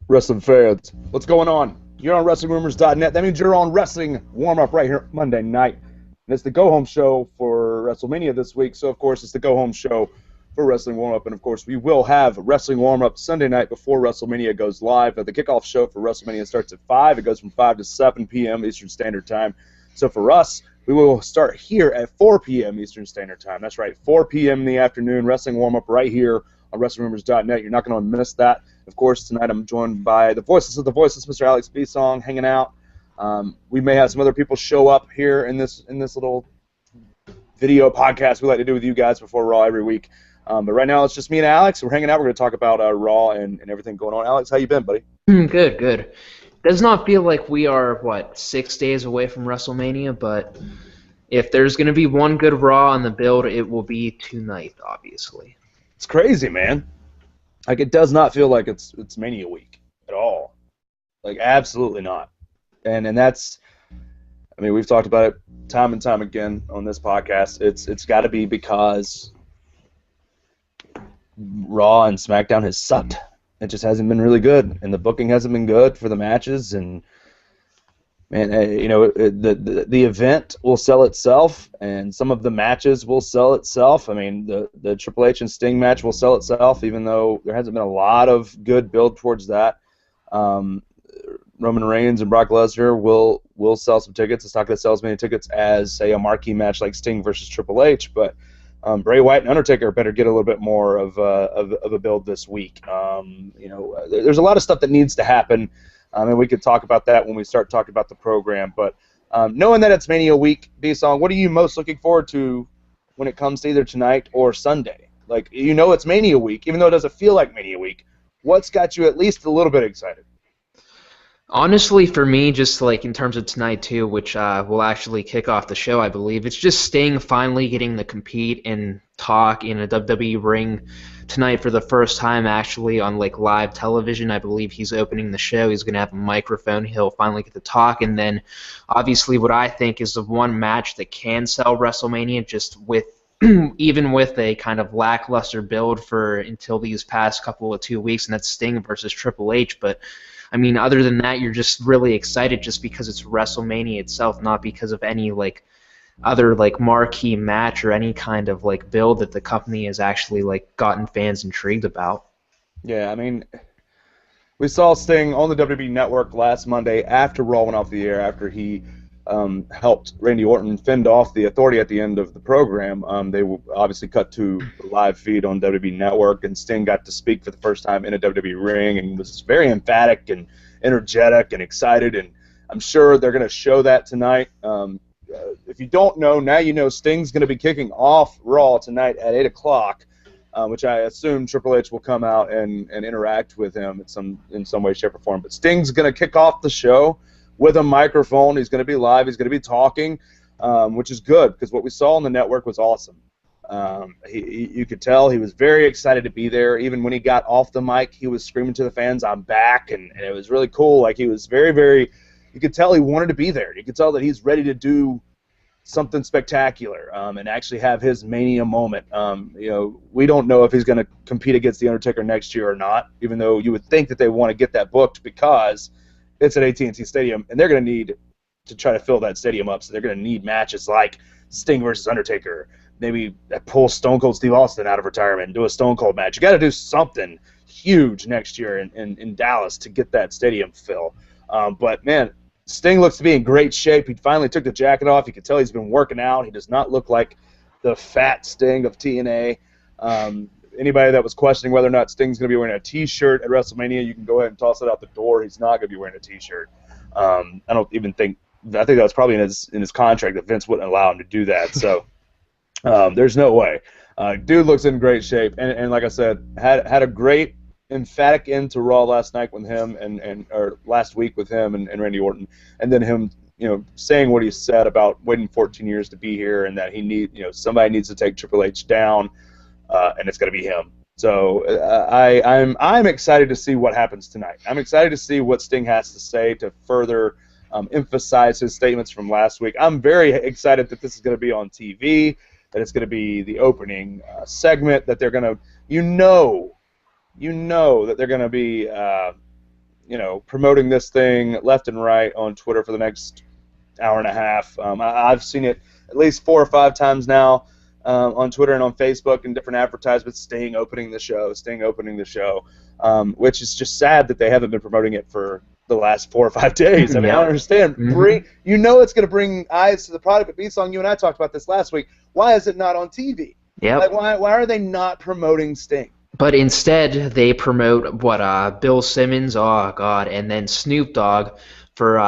Wrestling fans, what's going on? You're on WrestlingRumors.net. That means you're on Wrestling Warm-Up right here Monday night. And it's the go-home show for WrestleMania this week, so of course it's the go-home show for Wrestling Warm-Up. And of course we will have Wrestling Warm-Up Sunday night before WrestleMania goes live. But the kickoff show for WrestleMania starts at 5. It goes from 5 to 7 p.m. Eastern Standard Time. So for us, we will start here at 4 p.m. Eastern Standard Time. That's right, 4 p.m. in the afternoon, Wrestling Warm-Up right here on WrestlingRumors.net. You're not going to miss that. Of course, tonight I'm joined by the voices of the voices, Mr. Alex B. Song, hanging out. We may have some other people show up here in this little video podcast we like to do with you guys before Raw every week. But right now it's just me and Alex. We're hanging out. We're going to talk about Raw and everything going on. Alex, how you been, buddy? Good. Does not feel like we are, 6 days away from WrestleMania, but if there's going to be one good Raw on the build, it will be tonight, obviously. It's crazy, man. Like, it does not feel like it's Mania week at all. Like, absolutely not. And that's, I mean, we've talked about it time and time again on this podcast. It's got to be because Raw and SmackDown has sucked. It just hasn't been really good, and the booking hasn't been good for the matches. And man, the event will sell itself, and some of the matches will sell itself. I mean, the Triple H and Sting match will sell itself, even though there hasn't been a lot of good build towards that. Roman Reigns and Brock Lesnar will sell some tickets. It's not going to sell as many tickets as, say, a marquee match like Sting versus Triple H, but Bray Wyatt and Undertaker better get a little bit more of a build this week. There's a lot of stuff that needs to happen. And we could talk about that when we start talking about the program. But knowing that it's Mania week, B-Song, what are you most looking forward to when it comes to either tonight or Sunday? Like, it's Mania week, even though it doesn't feel like Mania week. What's got you at least a little bit excited? Honestly, for me, just in terms of tonight too, which will actually kick off the show, I believe, it's just Sting finally getting to compete and talk in a WWE ring tonight for the first time, actually on live television. I believe he's opening the show. He's going to have a microphone. He'll finally get to talk, and then obviously what I think is the one match that can sell WrestleMania, just with even with a kind of lackluster build for until these past couple of 2 weeks, and that's Sting versus Triple H. But I mean, other than that, you're just really excited just because it's WrestleMania itself, not because of any other marquee match or any kind of build that the company has actually gotten fans intrigued about. Yeah, I mean, we saw Sting on the WWE Network last Monday after Raw went off the air, after he helped Randy Orton fend off the Authority at the end of the program. They obviously cut to the live feed on WWE Network, and Sting got to speak for the first time in a WWE ring and was very emphatic and energetic and excited, and I'm sure they're going to show that tonight. If you don't know, now you know Sting's going to be kicking off Raw tonight at 8 o'clock, which I assume Triple H will come out and interact with him in some way, shape, or form. But Sting's going to kick off the show with a microphone. He's going to be live. He's going to be talking, which is good because what we saw on the network was awesome. You could tell he was very excited to be there. Even when he got off the mic, he was screaming to the fans, "I'm back," and it was really cool. He was very, very. You could tell he wanted to be there. You could tell that he's ready to do something spectacular and actually have his Mania moment. We don't know if he's going to compete against The Undertaker next year or not, even though you would think that they want to get that booked because it's at AT&T Stadium, and they're going to need to try to fill that stadium up, so they're going to need matches like Sting versus Undertaker, maybe pull Stone Cold Steve Austin out of retirement and do a Stone Cold match. You got to do something huge next year in Dallas to get that stadium fill. But, man, Sting looks to be in great shape. He finally took the jacket off. You can tell he's been working out. He does not look like the fat Sting of TNA. Anybody that was questioning whether or not Sting's going to be wearing a T-shirt at WrestleMania, you can go ahead and toss it out the door. He's not going to be wearing a T-shirt. I think that's probably in his contract that Vince wouldn't allow him to do that. So there's no way. Dude looks in great shape, and like I said, had a great emphatic end to Raw last night with him or last week with him and Randy Orton, and then him saying what he said about waiting 14 years to be here and that somebody needs to take Triple H down. And it's going to be him. So I'm excited to see what happens tonight. I'm excited to see what Sting has to say to further emphasize his statements from last week. I'm very excited that this is going to be on TV, that it's going to be the opening segment, that they're going to, that they're going to be promoting this thing left and right on Twitter for the next hour and a half. I've seen it at least 4 or 5 times now on Twitter and on Facebook, and different advertisements. Sting opening the show, which is just sad that they haven't been promoting it for the last 4 or 5 days. I mean, I don't understand. It's going to bring eyes to the product, but B-Song, you and I talked about this last week. Why is it not on TV? Yep. Like, why are they not promoting Sting? But instead, they promote Bill Simmons, oh god, and then Snoop Dogg for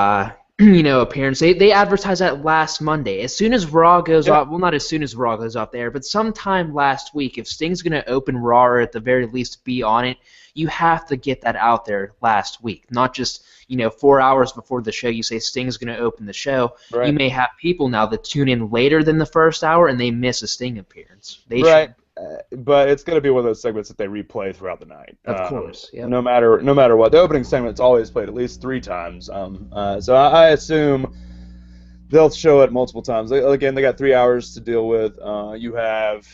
appearance. They advertise that last Monday. As soon as Raw goes off, well, not as soon as Raw goes off there, but sometime last week, if Sting's going to open Raw or at the very least be on it, you have to get that out there last week, not just 4 hours before the show. You say Sting's going to open the show. Right. You may have people now that tune in later than the first hour and they miss a Sting appearance. Right. But it's going to be one of those segments that they replay throughout the night. Of course, yeah. No matter what, the opening segment's always played at least 3 times. So I assume they'll show it multiple times. Again, they got 3 hours to deal with. You have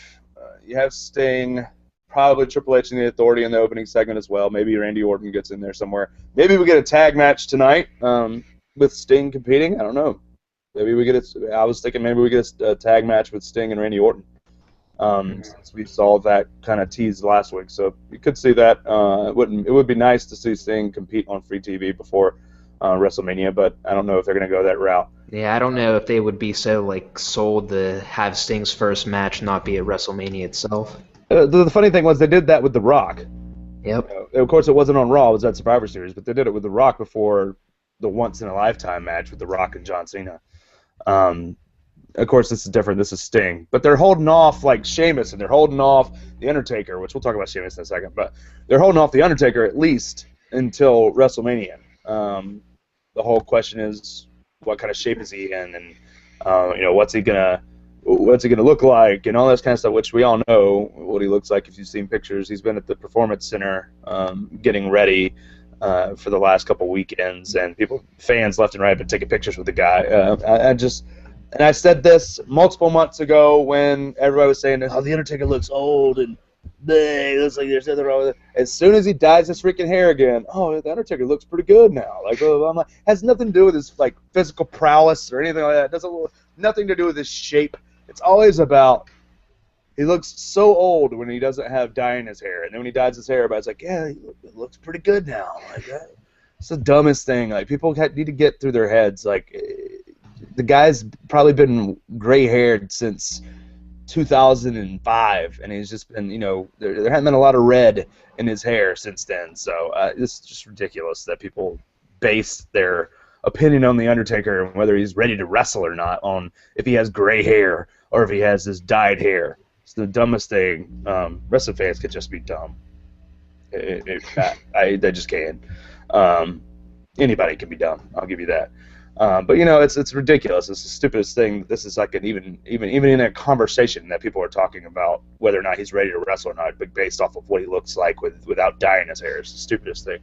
Sting, probably Triple H and the Authority in the opening segment as well. Maybe Randy Orton gets in there somewhere. Maybe we get a tag match tonight with Sting competing. I don't know. Maybe we get I was thinking maybe we get a tag match with Sting and Randy Orton. Since we saw that kind of teased last week, so you could see that. It would be nice to see Sting compete on free TV before WrestleMania, but I don't know if they're going to go that route. Yeah, I don't know if they would be so sold to have Sting's first match not be at WrestleMania itself. The funny thing was they did that with The Rock. Yep. Of course, it wasn't on Raw; it was at Survivor Series, but they did it with The Rock before the once in a lifetime match with The Rock and John Cena. Of course, this is different. This is Sting. But they're holding off like Sheamus, and they're holding off The Undertaker, which we'll talk about Sheamus in a second. But they're holding off The Undertaker at least until WrestleMania. The whole question is, what kind of shape is he in, and what's he gonna look like, and all this kind of stuff, which we all know what he looks like if you've seen pictures. He's been at the Performance Center getting ready for the last couple weekends, and fans left and right have been taking pictures with the guy. And I said this multiple months ago when everybody was saying, "Oh, the Undertaker looks old and he looks like there's nothing wrong with it." As soon as he dyes his freaking hair again, oh, the Undertaker looks pretty good now. I'm like, has nothing to do with his physical prowess or anything like that. Nothing to do with his shape. It's always about he looks so old when he doesn't have dye in his hair, and then when he dyes his hair, everybody's like, "Yeah, he looks pretty good now." Like that. It's the dumbest thing. People need to get through their heads. The guy's probably been gray-haired since 2005, and he's just been, there hasn't been a lot of red in his hair since then. So it's just ridiculous that people base their opinion on The Undertaker and whether he's ready to wrestle or not on if he has gray hair or if he has this dyed hair. It's the dumbest thing. Wrestling fans could just be dumb. They just can. Anybody can be dumb. I'll give you that. But it's ridiculous. It's the stupidest thing. This is even in a conversation that people are talking about whether or not he's ready to wrestle or not, but based off of what he looks like without dyeing his hair. It's the stupidest thing.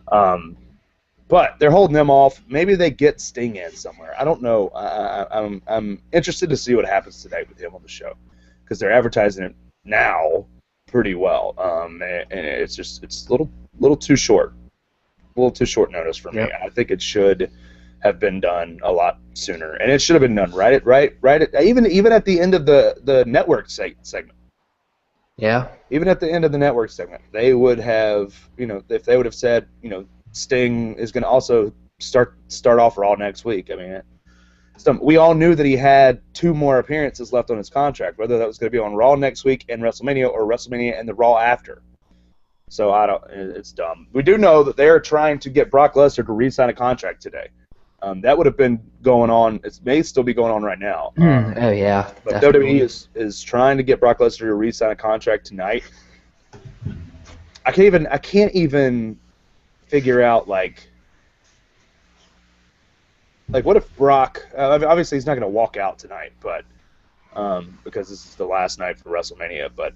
But they're holding them off. Maybe they get Sting in somewhere. I don't know. I'm interested to see what happens tonight with him on the show because they're advertising it now pretty well. And it's a little too short. A little too short notice for me. Yep. I think it should have been done a lot sooner, and it should have been done right even at the end of the network segment. Yeah. Even at the end of the network segment, they would have, if they would have said, Sting is going to also start off Raw next week. I mean, we all knew that he had 2 more appearances left on his contract, whether that was going to be on Raw next week and WrestleMania or WrestleMania and the Raw after. So it's dumb. We do know that they are trying to get Brock Lesnar to re-sign a contract today. That would have been going on. It may still be going on right now. Oh yeah. But definitely. WWE is trying to get Brock Lesnar to re-sign a contract tonight. I can't even figure out what if Brock? Obviously he's not going to walk out tonight, but because this is the last night for WrestleMania. But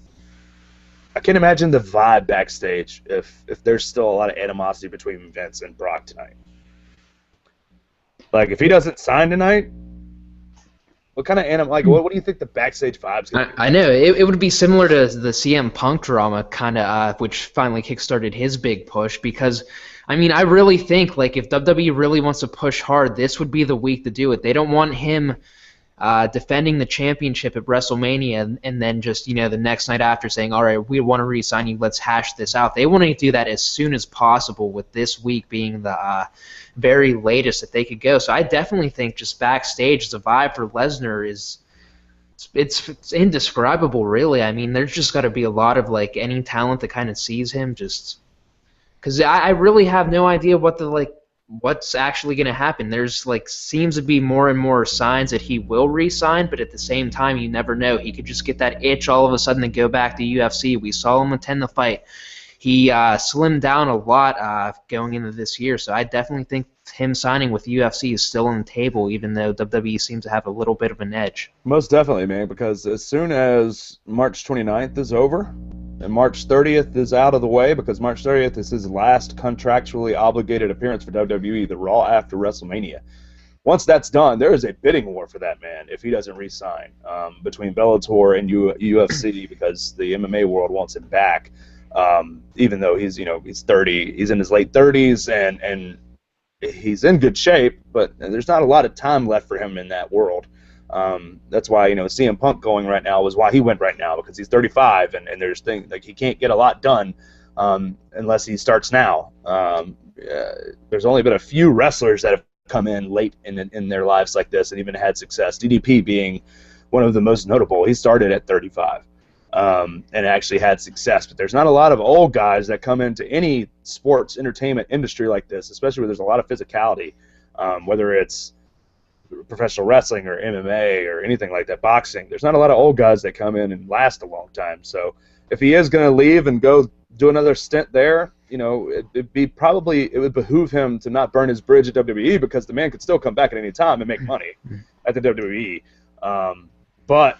I can't imagine the vibe backstage if there's still a lot of animosity between Vince and Brock tonight. If he doesn't sign tonight, What kind of anime? Like, what do you think the backstage vibes gonna be? I know it would be similar to the CM Punk drama, kind of, which finally kickstarted his big push. Because, I mean, I really think like if WWE really wants to push hard, this would be the week to do it. They don't want him defending the championship at WrestleMania and then just, the next night after saying, all right, we want to re-sign you, let's hash this out. They want to do that as soon as possible, with this week being the very latest that they could go. So I definitely think just backstage, the vibe for Lesnar is it's indescribable, really. I mean, there's just got to be a lot of, like, any talent that kind of sees him just – because I really have no idea what's actually going to happen. There's seems to be more and more signs that he will re-sign, but at the same time, you never know. He could just get that itch all of a sudden and go back to UFC. We saw him attend the fight. He slimmed down a lot going into this year, so I definitely think him signing with UFC is still on the table, even though WWE seems to have a little bit of an edge. Most definitely, man, because as soon as March 29th is over and March 30th is out of the way, because March 30th is his last contractually obligated appearance for WWE, the Raw after WrestleMania. Once that's done, there is a bidding war for that man if he doesn't re-sign between Bellator and UFC, because the MMA world wants him back. Even though he's 30, he's in his late 30s and he's in good shape, but there's not a lot of time left for him in that world. That's why CM Punk going right now was why he went right now, because he's 35 and there's things like he can't get a lot done unless he starts now. There's only been a few wrestlers that have come in late in their lives like this and even had success. DDP being one of the most notable. He started at 35. And actually had success. But there's not a lot of old guys that come into any sports entertainment industry like this, especially where there's a lot of physicality, whether it's professional wrestling or MMA or anything like that, boxing. There's not a lot of old guys that come in and last a long time. So if he is going to leave and go do another stint there, it would behoove him to not burn his bridge at WWE, because the man could still come back at any time and make money at the WWE. But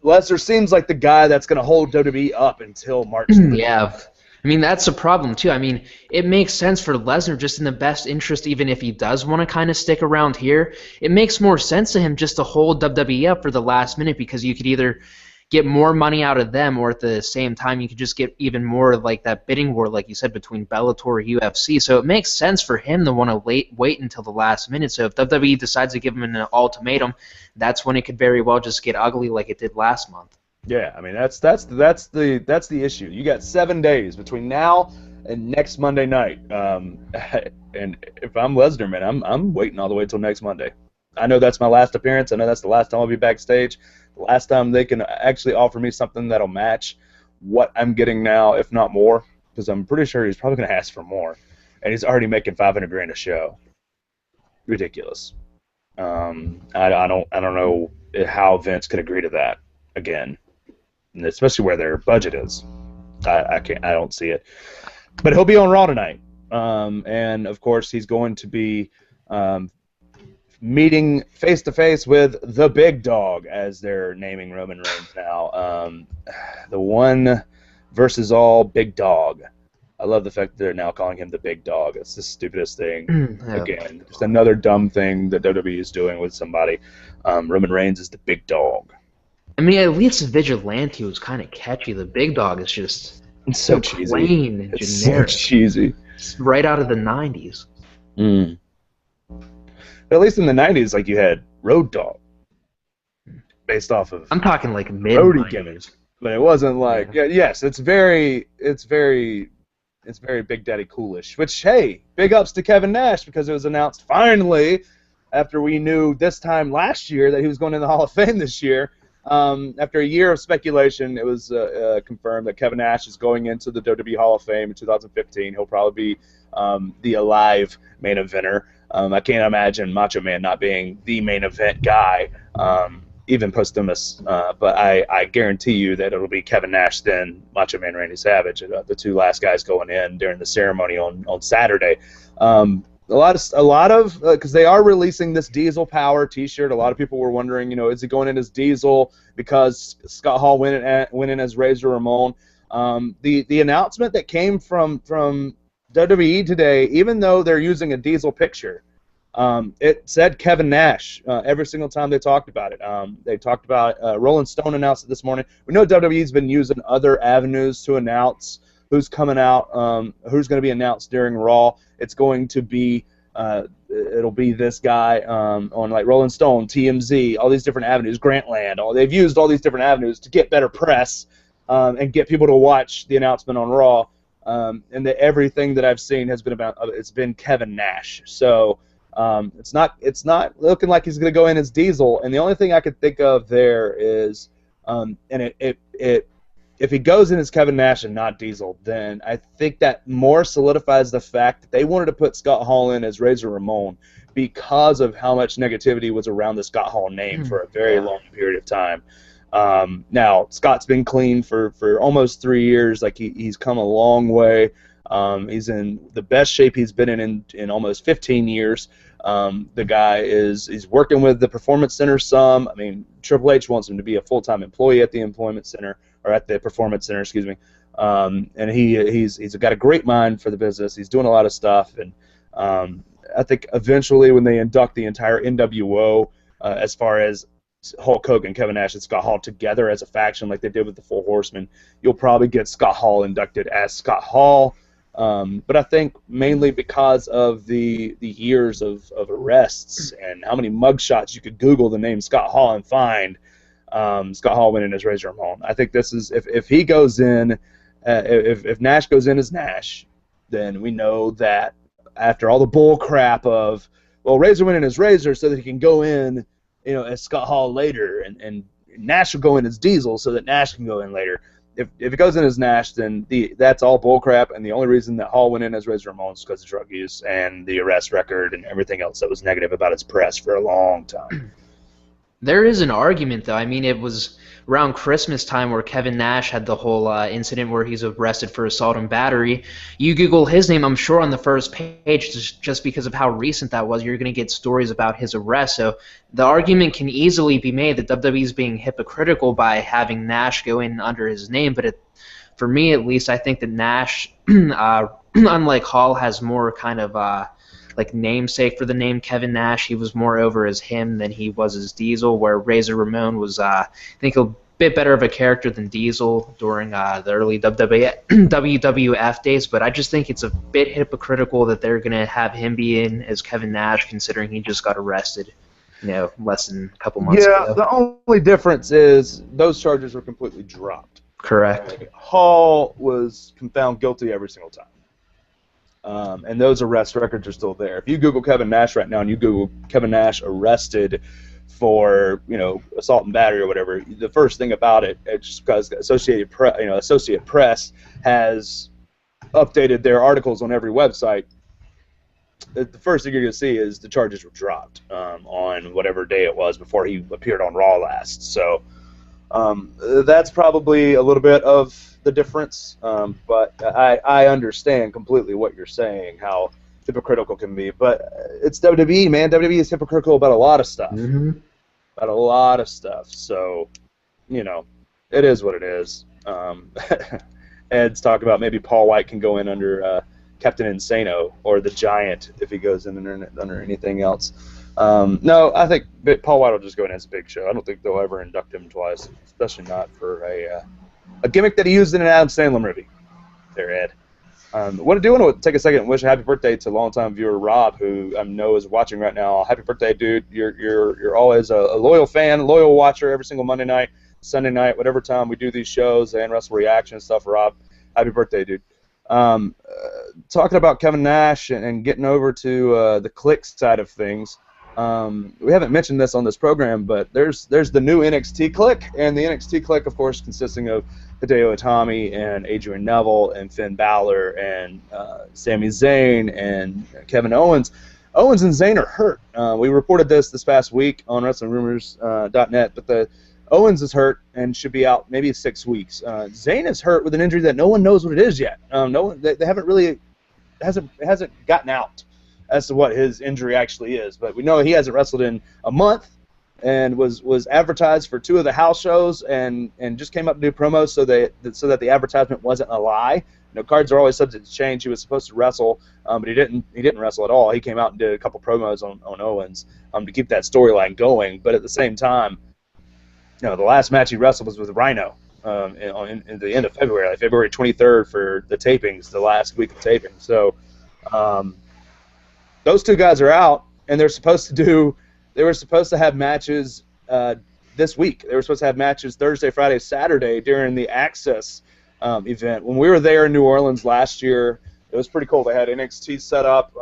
Lesnar seems like the guy that's going to hold WWE up until March 3rd. Yeah. I mean, that's a problem, too. I mean, it makes sense for Lesnar just in the best interest, even if he does want to kind of stick around here. It makes more sense to him just to hold WWE up for the last minute, because you could either get more money out of them, or at the same time you could just get even more like that bidding war, like you said, between Bellator and UFC. So it makes sense for him to want to wait until the last minute. So if WWE decides to give him an ultimatum, that's when it could very well just get ugly like it did last month. Yeah, I mean that's the issue. You got 7 days between now and next Monday night. And if I'm Lesnar, man, I'm waiting all the way till next Monday. I know that's my last appearance. I know that's the last time I'll be backstage. The last time they can actually offer me something that'll match what I'm getting now, if not more, because I'm pretty sure he's probably going to ask for more, and he's already making $500,000 a show. Ridiculous. I don't know how Vince could agree to that again, and especially where their budget is. I don't see it. But he'll be on Raw tonight, and of course he's going to be meeting face-to-face with the big dog, as they're naming Roman Reigns now. The one versus all big dog. I love the fact that they're now calling him the big dog. It's the stupidest thing. Again, just another dumb thing that WWE is doing with somebody. Roman Reigns is the big dog. I mean, at least Vigilante was kind of catchy. The big dog is just so cheesy. Plain and it's generic. So cheesy. It's right out of the 90s. But at least in the 90s, like, you had Road Dogg, based off of I'm talking like mid roadie gimmicks. But it wasn't like yes, it's very Big Daddy Coolish. Which, hey, big ups to Kevin Nash, because it was announced finally, after we knew this time last year that he was going in the Hall of Fame this year. After a year of speculation, it was confirmed that Kevin Nash is going into the WWE Hall of Fame in 2015. He'll probably be the alive main eventer. I can't imagine Macho Man not being the main event guy, even posthumous. But I guarantee you that it'll be Kevin Nash, then Macho Man Randy Savage, the two last guys going in during the ceremony on Saturday. A lot of because they are releasing this Diesel Power T-shirt. A lot of people were wondering, is he going in as Diesel because Scott Hall went in as Razor Ramon? The announcement that came from WWE today, even though they're using a Diesel picture, It said Kevin Nash every single time they talked about it. They talked about Rolling Stone announced it this morning. We know WWE's been using other avenues to announce who's coming out, who's going to be announced during Raw. It's going to be it'll be this guy on like Rolling Stone, TMZ, all these different avenues, Grantland. They've used all these different avenues to get better press and get people to watch the announcement on Raw. And everything that I've seen has been about it's been Kevin Nash. So. It's not looking like he's going to go in as Diesel, and the only thing I could think of there is, if he goes in as Kevin Nash and not Diesel, then I think that more solidifies the fact that they wanted to put Scott Hall in as Razor Ramon because of how much negativity was around the Scott Hall name for a very long period of time. Now Scott's been clean for almost 3 years. Like he's come a long way. He's in the best shape he's been in almost 15 years. The guy he's working with the Performance Center some. I mean, Triple H wants him to be a full-time employee at the Employment Center, or at the Performance Center, excuse me. And he's got a great mind for the business. He's doing a lot of stuff, and I think eventually when they induct the entire NWO, as far as Hulk Hogan, Kevin Nash, and Scott Hall together as a faction like they did with the Four Horsemen, you'll probably get Scott Hall inducted as Scott Hall. But I think mainly because of the years of arrests and how many mugshots you could Google the name Scott Hall and find Scott Hall winning as Razor Ramon. I think this is if he goes in, if Nash goes in as Nash, then we know that after all the bull crap of Razor winning as Razor so that he can go in, as Scott Hall later, and Nash will go in as Diesel so that Nash can go in later. If it goes in as Nash, then that's all bullcrap, and the only reason that Hall went in as Razor Ramon is because of drug use and the arrest record and everything else that was negative about his press for a long time. There is an argument, though. I mean, it was around Christmas time where Kevin Nash had the whole incident where he's arrested for assault and battery. You Google his name, I'm sure on the first page, just because of how recent that was, you're going to get stories about his arrest. So the argument can easily be made that WWE is being hypocritical by having Nash go in under his name. But for me, at least, I think that Nash, unlike Hall, has more kind of like namesake for the name Kevin Nash. He was more over as him than he was as Diesel, where Razor Ramon was, I think, a bit better of a character than Diesel during the early WWF days. But I just think it's a bit hypocritical that they're going to have him be in as Kevin Nash, considering he just got arrested, less than a couple months ago. Yeah, the only difference is those charges were completely dropped. Correct. Hall was found guilty every single time. And those arrest records are still there. If you Google Kevin Nash right now and you Google Kevin Nash arrested for assault and battery or whatever, the first thing about it, it's just because Associated Press has updated their articles on every website. The first thing you're going to see is the charges were dropped on whatever day it was before he appeared on Raw last. So that's probably a little bit of the difference, but I understand completely what you're saying, how hypocritical can be. But it's WWE, man. WWE is hypocritical about a lot of stuff. About a lot of stuff. So, it is what it is. Ed's talking about maybe Paul White can go in under Captain Insano or the Giant if he goes in under anything else. No, I think Paul White will just go in as a Big Show. I don't think they'll ever induct him twice, especially not for a gimmick that he used in an Adam Sandler movie. There, Ed. What I do want to take a second and wish a happy birthday to longtime viewer Rob, who I know is watching right now. Happy birthday, dude! You're always a loyal fan, loyal watcher every single Monday night, Sunday night, whatever time we do these shows and wrestle reaction and stuff. Rob, happy birthday, dude! Talking about Kevin Nash and getting over to the click side of things. We haven't mentioned this on this program, but there's the new NXT click, and the NXT click, of course, consisting of Hideo Itami and Adrian Neville and Finn Balor and Sami Zayn and Kevin Owens. Owens and Zayn are hurt. We reported this past week on WrestlingRumors.net, but the Owens is hurt and should be out maybe 6 weeks. Zayn is hurt with an injury that no one knows what it is yet. They haven't really hasn't gotten out as to what his injury actually is, but we know he hasn't wrestled in a month and was advertised for 2 of the house shows and just came up to do promos so that the advertisement wasn't a lie. cards are always subject to change. He was supposed to wrestle, but he didn't wrestle at all. He came out and did a couple promos on Owens to keep that storyline going. But at the same time, the last match he wrestled was with Rhino in the end of February, like February 23rd for the tapings, the last week of taping. So those two guys are out, and they were supposed to have matches this week. They were supposed to have matches Thursday, Friday, Saturday during the Access event. When we were there in New Orleans last year, it was pretty cool. They had NXT set up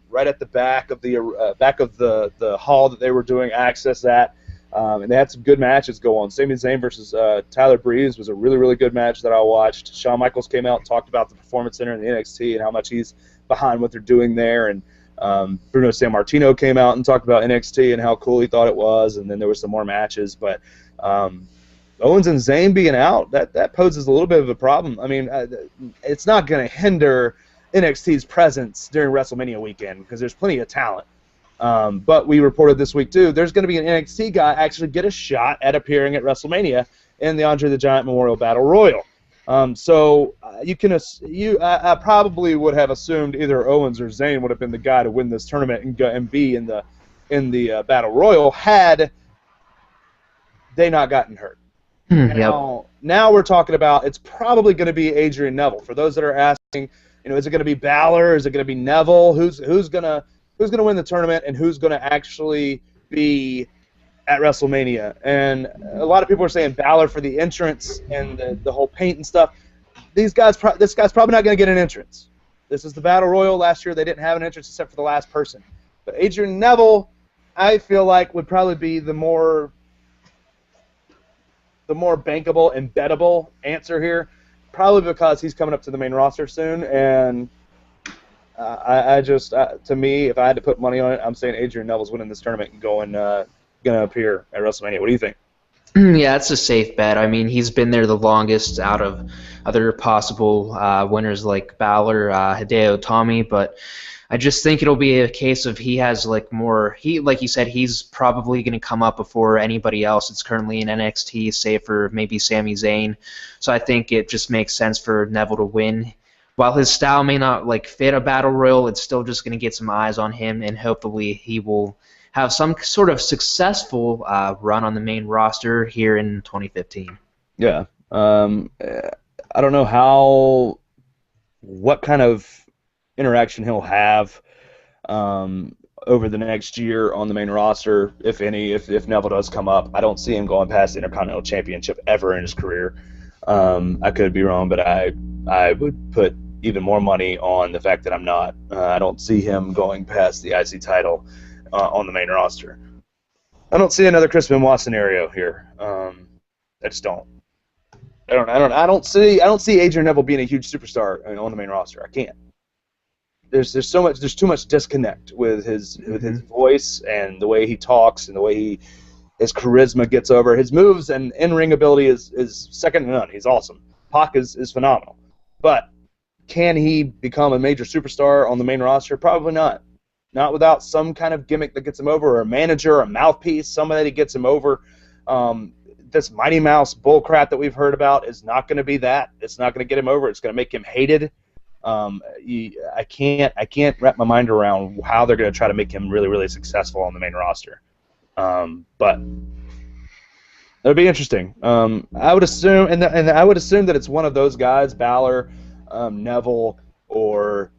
right at the back of the hall that they were doing Access at. And they had some good matches go on. Sami Zayn versus Tyler Breeze was a really, really good match that I watched. Shawn Michaels came out and talked about the Performance Center and the NXT and how much he's behind what they're doing there. And Bruno Sammartino came out and talked about NXT and how cool he thought it was. And then there were some more matches. But Owens and Zayn being out, that poses a little bit of a problem. I mean, it's not going to hinder NXT's presence during WrestleMania weekend because there's plenty of talent. But we reported this week, too, there's going to be an NXT guy actually get a shot at appearing at WrestleMania in the Andre the Giant Memorial Battle Royal. So I probably would have assumed either Owens or Zayn would have been the guy to win this tournament and be in the Battle Royal had they not gotten hurt. Now we're talking about it's probably going to be Adrian Neville. For those that are asking, is it going to be Balor? Is it going to be Neville? Who's going to win the tournament and who's going to actually be at WrestleMania? And a lot of people are saying Balor for the entrance and the whole paint and stuff. This guy's probably not going to get an entrance. This is the Battle Royal. Last year they didn't have an entrance except for the last person. But Adrian Neville, I feel like, would probably be the more bankable and bettable answer here, probably because he's coming up to the main roster soon. And to me, if I had to put money on it, I'm saying Adrian Neville's winning this tournament and going to appear at WrestleMania. What do you think? Yeah, it's a safe bet. I mean, he's been there the longest out of other possible winners like Balor, Hideo Itami, but I just think it'll be a case of he has like you said, he's probably going to come up before anybody else that's currently in NXT, save for maybe Sami Zayn. So I think it just makes sense for Neville to win. While his style may not fit a battle royal, it's still just going to get some eyes on him, and hopefully he will have some sort of successful run on the main roster here in 2015. Yeah. I don't know what kind of interaction he'll have over the next year on the main roster, if any, if Neville does come up. I don't see him going past the Intercontinental Championship ever in his career. I could be wrong, but I would put even more money on the fact that I'm not. I don't see him going past the IC title on the main roster. I don't see another Chris Benoit scenario here. I just don't. I don't see Adrian Neville being a huge superstar on the main roster. I can't. There's too much disconnect with his voice and the way he talks and the way his charisma gets over. His moves and in-ring ability is second to none. He's awesome. Pac is phenomenal. But can he become a major superstar on the main roster? Probably not. Not without some kind of gimmick that gets him over, or a manager, or a mouthpiece, somebody that gets him over. This Mighty Mouse bullcrap that we've heard about is not going to be that. It's not going to get him over. It's going to make him hated. I can't wrap my mind around how they're going to try to make him really, really successful on the main roster. But it would be interesting. I would assume, and I would assume that it's one of those guys, Balor, Neville, or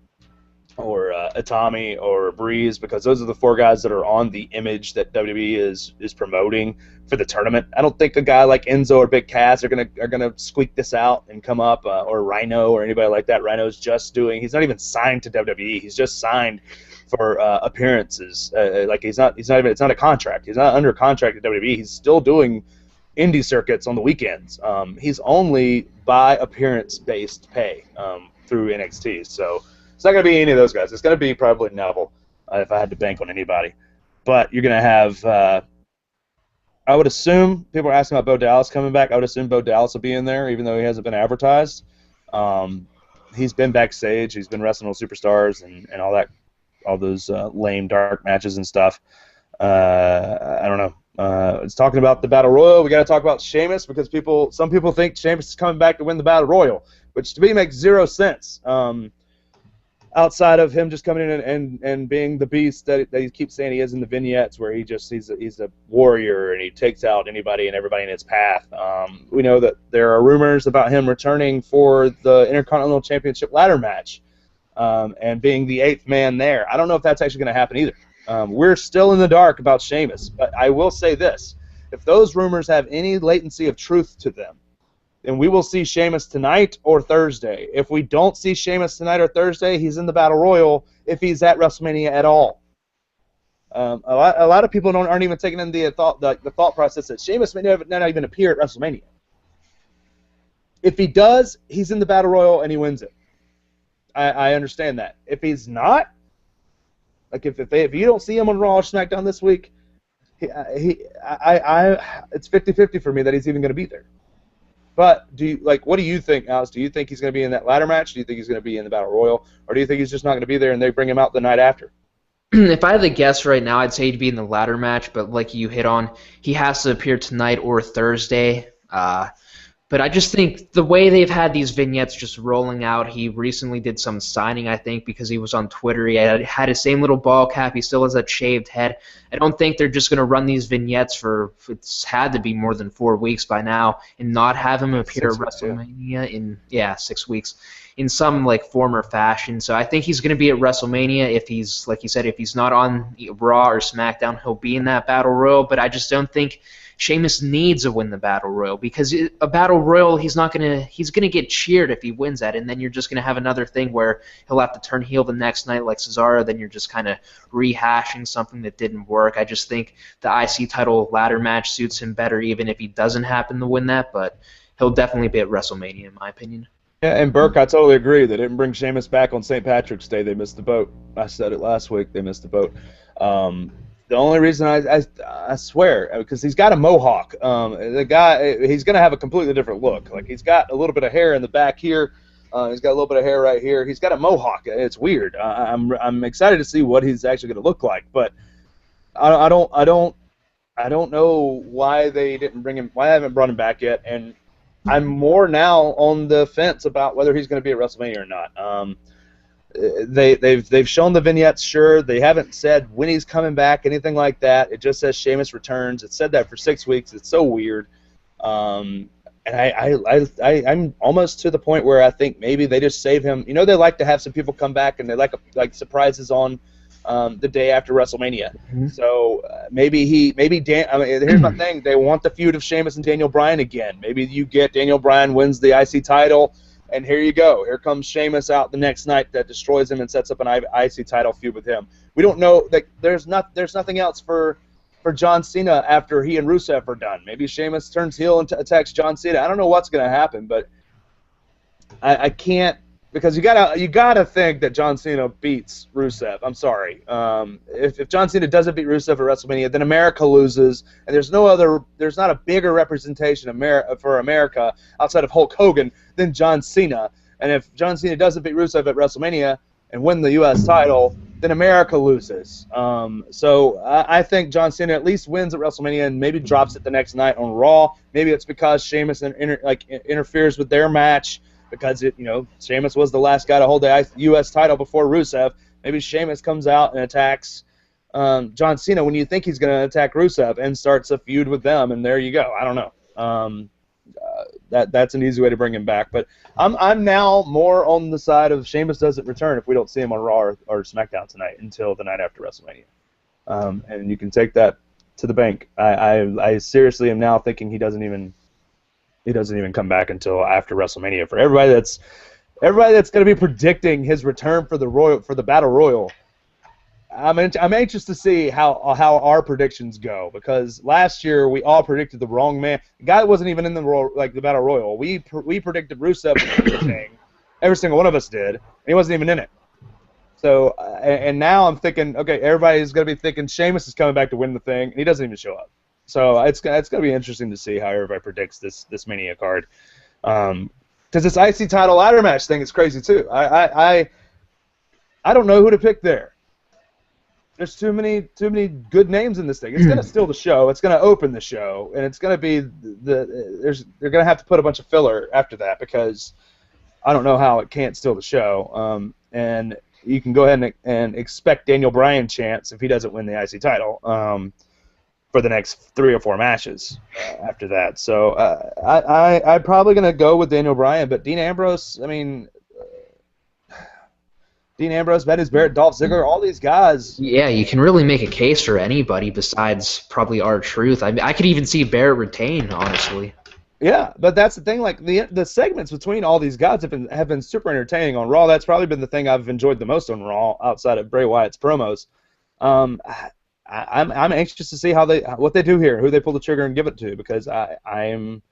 Itami or Breeze, because those are the four guys that are on the image that WWE is promoting for the tournament. I don't think a guy like Enzo or Big Cass are gonna squeak this out and come up, or Rhino or anybody like that. Rhino's he's not even signed to WWE. He's just signed for appearances. It's not a contract. He's not under contract at WWE. He's still doing indie circuits on the weekends. He's only by appearance based pay through NXT. So it's not going to be any of those guys. It's going to be probably Neville, if I had to bank on anybody. But you're going to have, I would assume, people are asking about Bo Dallas coming back. I would assume Bo Dallas will be in there, even though he hasn't been advertised. He's been backstage. He's been wrestling with superstars and all those lame dark matches and stuff. I don't know. It's talking about the Battle Royal. We got to talk about Sheamus because some people think Sheamus is coming back to win the Battle Royal, which to me makes zero sense. Outside of him just coming in and being the beast that he keeps saying he is in the vignettes, where he's a warrior and he takes out anybody and everybody in his path. We know that there are rumors about him returning for the Intercontinental Championship ladder match and being the 8th man there. I don't know if that's actually going to happen either. We're still in the dark about Sheamus, but I will say this: if those rumors have any latency of truth to them, then we will see Sheamus tonight or Thursday. If we don't see Sheamus tonight or Thursday, he's in the Battle Royal if he's at WrestleMania at all. A lot of people aren't even taking in the thought process that Sheamus may not even appear at WrestleMania. If he does, he's in the Battle Royal and he wins it. I understand that. If he's not, like if you don't see him on Raw or SmackDown this week, it's 50-50 for me that he's even going to be there. But what do you think, Alice? Do you think he's going to be in that ladder match? Do you think he's going to be in the Battle Royal, or do you think he's just not going to be there and they bring him out the night after? If I had to guess right now, I'd say he'd be in the ladder match, but like you hit on, he has to appear tonight or Thursday. But I just think the way they've had these vignettes just rolling out, he recently did some signing, I think, because he was on Twitter. He had his same little ball cap. He still has that shaved head. I don't think they're just going to run these vignettes for it's had to be more than 4 weeks by now and not have him appear at WrestleMania in 6 weeks in some form or fashion. So I think he's going to be at WrestleMania. If he's, like you said, if he's not on Raw or SmackDown, he'll be in that Battle Royal. But I just don't think Sheamus needs to win the Battle Royal, because a Battle Royal he's gonna get cheered if he wins that, and then you're just gonna have another thing where he'll have to turn heel the next night like Cesaro. Then you're just kind of rehashing something that didn't work. I just think the IC title ladder match suits him better, even if he doesn't happen to win that. But he'll definitely be at WrestleMania, in my opinion. Yeah, and Burke, I totally agree. They didn't bring Sheamus back on St. Patrick's Day. They missed the boat. I said it last week. They missed the boat. The only reason I swear, because he's got a mohawk. The guy, he's going to have a completely different look. Like, he's got a little bit of hair in the back here. He's got a little bit of hair right here. He's got a mohawk. It's weird. I'm excited to see what he's actually going to look like. But I don't know why they didn't bring him. Why they haven't brought him back yet. And I'm more now on the fence about whether he's going to be at WrestleMania or not. They've shown the vignettes, sure. They haven't said when he's coming back, anything like that. It just says Sheamus returns. It said that for 6 weeks. It's so weird. And I'm almost to the point where I think maybe they just save him. You know, they like to have some people come back and they like surprises on the day after WrestleMania. Mm-hmm. So maybe Dan. I mean, here's my thing. They want the feud of Sheamus and Daniel Bryan again. Maybe you get Daniel Bryan wins the IC title. And here you go. Here comes Sheamus out the next night that destroys him and sets up an IC title feud with him. We don't know. There's nothing else for John Cena after he and Rusev are done. Maybe Sheamus turns heel and attacks John Cena. I don't know what's going to happen, but I can't, because you gotta think that John Cena beats Rusev. I'm sorry. If John Cena doesn't beat Rusev at WrestleMania, then America loses, and there's not a bigger representation for America outside of Hulk Hogan than John Cena. And if John Cena doesn't beat Rusev at WrestleMania and win the U.S. title, then America loses. So I think John Cena at least wins at WrestleMania and maybe drops it the next night on Raw. Maybe it's because Sheamus interferes with their match, because Sheamus was the last guy to hold the U.S. title before Rusev. Maybe Sheamus comes out and attacks John Cena when you think he's going to attack Rusev and starts a feud with them, and there you go. I don't know. That's an easy way to bring him back. But I'm now more on the side of Sheamus doesn't return if we don't see him on Raw or SmackDown tonight until the night after WrestleMania. And you can take that to the bank. I seriously am now thinking he doesn't even come back until after WrestleMania. For everybody that's going to be predicting his return for the Battle Royal, I'm anxious to see how our predictions go, because last year we all predicted the wrong man. The guy wasn't even in the Battle Royal. We predicted Rusev was everything. Every single one of us did, and he wasn't even in it. So and now I'm thinking, okay, everybody's going to be thinking Sheamus is coming back to win the thing, and he doesn't even show up. So it's going to be interesting to see how everybody predicts this Mania card, because this IC title ladder match thing is crazy too. I don't know who to pick there. There's too many good names in this thing. It's gonna steal the show. It's gonna open the show, and it's gonna be they're gonna have to put a bunch of filler after that because I don't know how it can't steal the show. And you can go ahead and expect Daniel Bryan chance if he doesn't win the IC title for the next 3 or 4 matches after that. So I'm probably gonna go with Daniel Bryan, but Dean Ambrose. I mean. Dean Ambrose, Venus Barrett, Dolph Ziggler, all these guys. Yeah, you can really make a case for anybody besides probably R-Truth. I could even see Barrett retain, honestly. Yeah, but that's the thing. Like the segments between all these guys have been super entertaining on Raw. That's probably been the thing I've enjoyed the most on Raw, outside of Bray Wyatt's promos. I'm anxious to see what they do here, who they pull the trigger and give it to, because I'm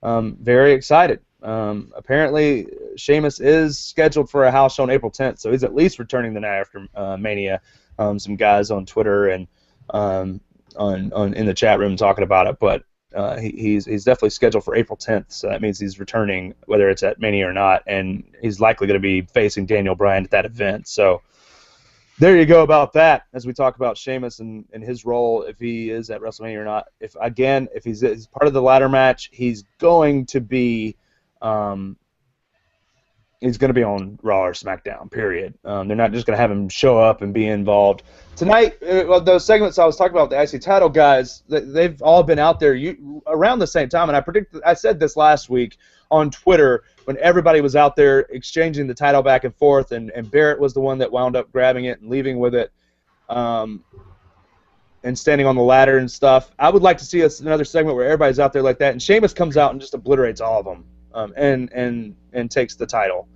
very excited. Apparently, Sheamus is scheduled for a house show on April 10th, so he's at least returning the night after Mania. Some guys on Twitter and on in the chat room talking about it, but he's definitely scheduled for April 10th, so that means he's returning whether it's at Mania or not, and he's likely going to be facing Daniel Bryan at that event. So there you go about that. As we talk about Sheamus and his role, if he is at WrestleMania or not. If he's part of the ladder match, he's going to be. He's going to be on Raw or SmackDown, period. They're not just going to have him show up and be involved. Tonight, those segments I was talking about, the IC title guys, they've all been out there around the same time, and I said this last week on Twitter when everybody was out there exchanging the title back and forth, and Barrett was the one that wound up grabbing it and leaving with it and standing on the ladder and stuff. I would like to see another segment where everybody's out there like that, and Sheamus comes out and just obliterates all of them. And takes the title.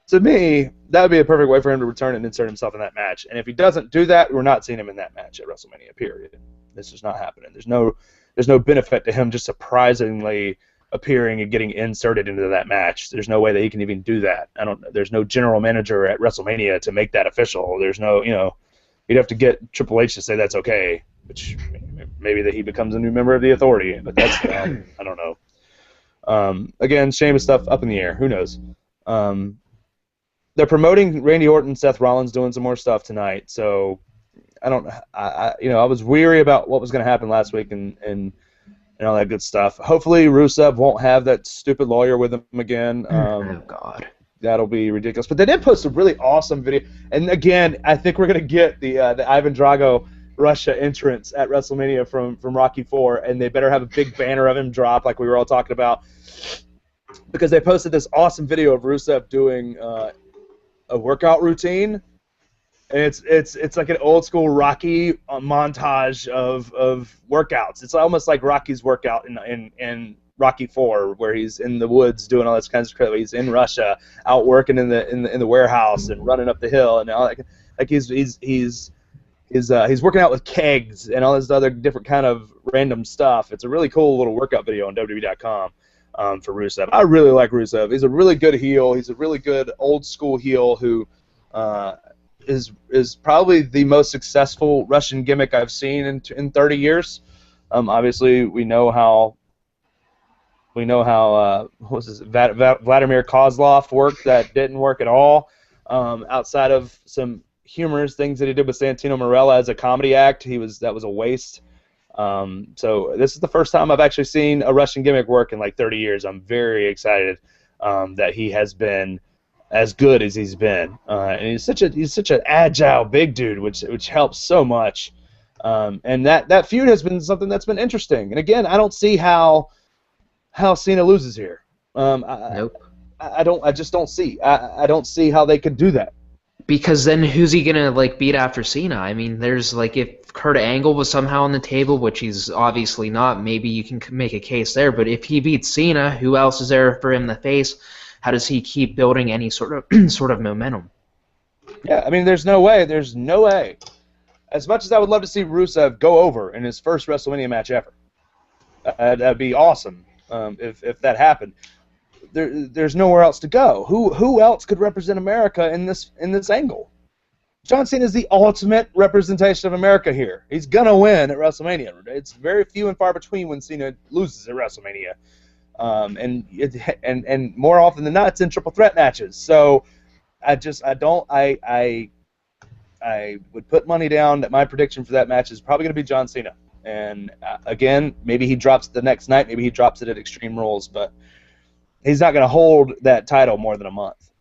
To me, that would be a perfect way for him to return and insert himself in that match. And if he doesn't do that, we're not seeing him in that match at WrestleMania, period. This is not happening. There's no benefit to him just surprisingly appearing and getting inserted into that match. There's no way that he can even do that. There's no general manager at WrestleMania to make that official. There's no, you'd have to get Triple H to say that's okay, which maybe that he becomes a new member of the Authority, but that's I don't know. Again, Sheamus stuff up in the air. Who knows? They're promoting Randy Orton, Seth Rollins doing some more stuff tonight. So I was weary about what was going to happen last week and all that good stuff. Hopefully, Rusev won't have that stupid lawyer with him again. Oh God, that'll be ridiculous. But they did post a really awesome video. And again, I think we're going to get the Ivan Drago Russia entrance at WrestleMania from Rocky IV, and they better have a big banner of him drop like we were all talking about, because they posted this awesome video of Rusev doing a workout routine, and it's like an old school Rocky montage of workouts. It's almost like Rocky's workout in Rocky IV, where he's in the woods doing all this kinds of crap. He's in Russia, out working in the warehouse and running up the hill and all that. Like he's working out with kegs and all this other different kind of random stuff. It's a really cool little workout video on WWE.com for Rusev. I really like Rusev. He's a really good heel. He's a really good old school heel who is probably the most successful Russian gimmick I've seen in 30 years. Obviously, we know how what was this, Vladimir Kozlov worked. That didn't work at all. Outside of some humorous things that he did with Santino Marella as a comedy act, that was a waste. So this is the first time I've actually seen a Russian gimmick work in like 30 years. I'm very excited that he has been as good as he's been, and he's such an agile big dude, which helps so much. And that feud has been something that's been interesting. And again, I don't see how Cena loses here. Nope. I just don't see. I don't see how they could do that. Because then who's he gonna beat after Cena? I mean, there's if Kurt Angle was somehow on the table, which he's obviously not, maybe you can make a case there. But if he beats Cena, who else is there for him to face? How does he keep building any sort of momentum? Yeah, I mean, there's no way. There's no way. As much as I would love to see Rusev go over in his first WrestleMania match ever, that'd be awesome if that happened. There's nowhere else to go. Who else could represent America in this angle? John Cena is the ultimate representation of America here. He's gonna win at WrestleMania. It's very few and far between when Cena loses at WrestleMania, and more often than not, it's in triple threat matches. So I I would put money down that my prediction for that match is probably going to be John Cena. And again, maybe he drops it the next night, maybe he drops it at Extreme Rules, but he's not going to hold that title more than a month.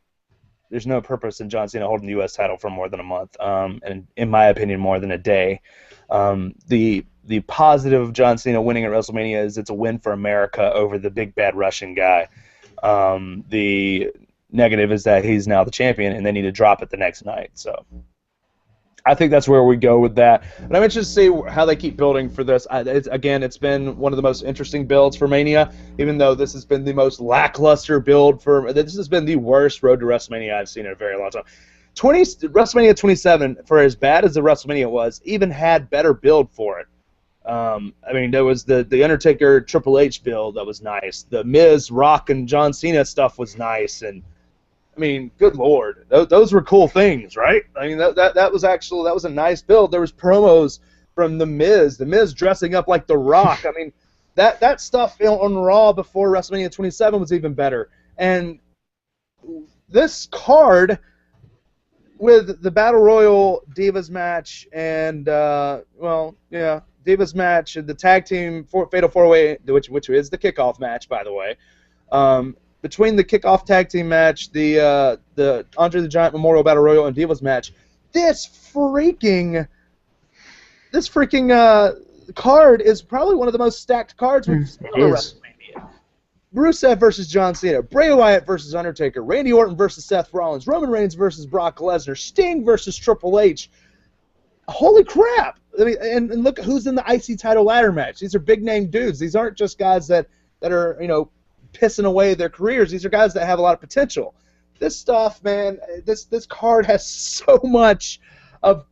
There's no purpose in John Cena holding the U.S. title for more than a month, and in my opinion, more than a day. The positive of John Cena winning at WrestleMania is it's a win for America over the big bad Russian guy. The negative is that he's now the champion, and they need to drop it the next night. So I think that's where we go with that. And I'm interested to see how they keep building for this. It's been one of the most interesting builds for Mania, even though this has been the most lackluster build for. This has been the worst road to WrestleMania I've seen in a very long time. WrestleMania 27, for as bad as the WrestleMania was, even had better build for it. I mean, there was the Undertaker Triple H build that was nice. The Miz, Rock, and John Cena stuff was nice, and I mean, good Lord, those were cool things, right? I mean, that was a nice build. There was promos from the Miz dressing up like The Rock. I mean, that stuff on Raw before WrestleMania 27 was even better. And this card with the Battle Royal Divas match and Divas match and the tag team Fatal 4-Way, which is the kickoff match, by the way. Between the kickoff tag team match, the Andre the Giant Memorial Battle Royal and Divas match, this freaking card is probably one of the most stacked cards we've seen on WrestleMania. Rusev versus John Cena, Bray Wyatt versus Undertaker, Randy Orton versus Seth Rollins, Roman Reigns versus Brock Lesnar, Sting versus Triple H. Holy crap! I mean, and look who's in the IC title ladder match. These are big name dudes. These aren't just guys that are pissing away their careers. These are guys that have a lot of potential. This stuff, man, this card has so much of